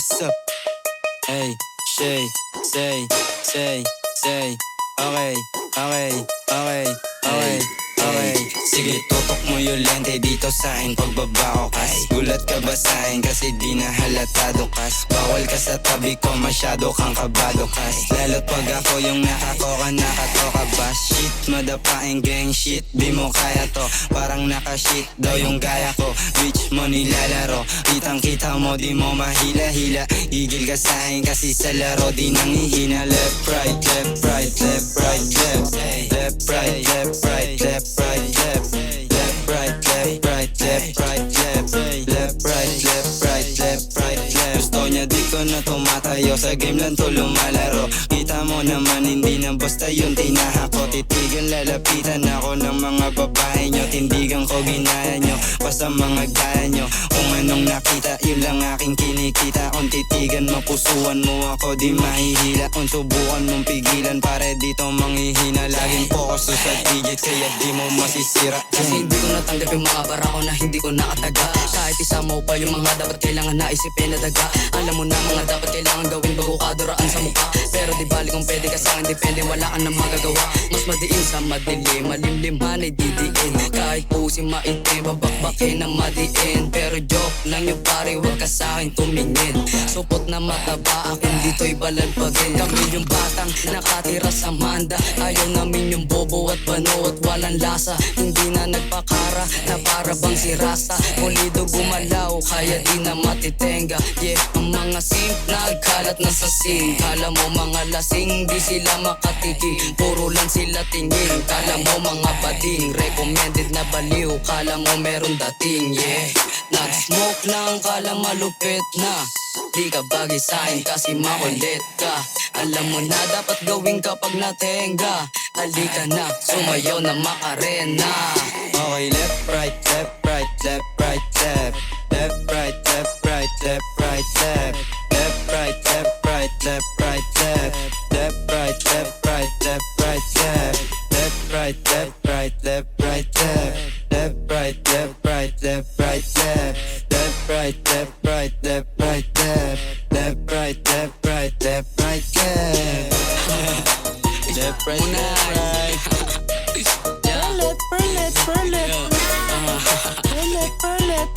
what's up? Hey, say, okay, okay, okay, okay, okay. Sige, tutok mo yung lente dito sa'kin pagbaba ko, kas gulat ka ba sa'kin kasi di na halatado, kas bawal ka sa tabi ko, masyado kang kabado, kas lalo't pag ako yung nakakoka, nakatoka ba? Shit, madapain gang shit, di mo kaya to. Parang nakashit daw yung gaya ko, bitch mo nilalaro. Kitang kita mo, di mo mahila-hila. Igil ka sa'kin kasi sa laro di nangihina. Left, right, left, right, left, right, left. Left, right, left, right, left, right, left. Left, right, left, right, left, right, left. Left, right, left, right, left, right, left. Gusto niya di ko na tumatayo, sa game lang to lumalaro. Kita mo naman hindi na basta yung tinaha ko. Titigan lalapitan ako ng mga babae nyo. Tindigan ko ginaya nyo, basta mga gaya nyo. Kung anong nakita, yun lang aking kinikita. Kung titigan mapusuan mo ako, di mahihila. Kung subukan mong pigilan, pare dito manghihina. Laging focus sa digit, kaya di mo masisira. Kasi hindi ko natanggap yung mga barako na hindi ko nakataga. Kahit isa mo pa yung mga dapat kailangan na isipin na daga. Alam mo na mga dapat kailangan gawin bago ka duraan sa mukha. Pero di bali kung pwede ka sa'kin, depende, wala ka na magagawa. Mas madiin sa madilim, malimliman ay didiin. Kahit pusi maitim, babakbakin na madiin. Pero joke lang yung pare, wag ka sa'kin tumingin. Supot na mataba, akin dito'y balalpagin. Kami yung batang nakatira sa manda. Ayaw namin yung bobo at bano at walang lasa. Hindi na nagpakara na para bang si Rasta. Pulido gumalaw, kaya di na matitenga. Yeah, ang mga simp nagkalat na sa scene. Kala mo mga lasing, di sila makatikim. Puro lang sila tingin. Kala mo mga bading, recommended na baliw. Kala mo meron dating, yeah. Nag-smoke lang, kala malupit na. Di ka bagay sa'kin kasi makulit ka. Alam mo na dapat gawin kapag natenga. Halika na, sumayaw na makarena. Okay, left, right, left, right, left, right, left. Left, right, left, right, left, right, left. Left, right, left, right, left, right, left. Left, right, left, right, left, right, left. Left, right, left, right, left, right, left. Left, right, left, right, left, right, left. Left, right, left, right, left, right, left. Left, right, left, right, left, right, left. Left, right, left, right. Yeah. Perlet, perlet, perlet. Perlet, perlet.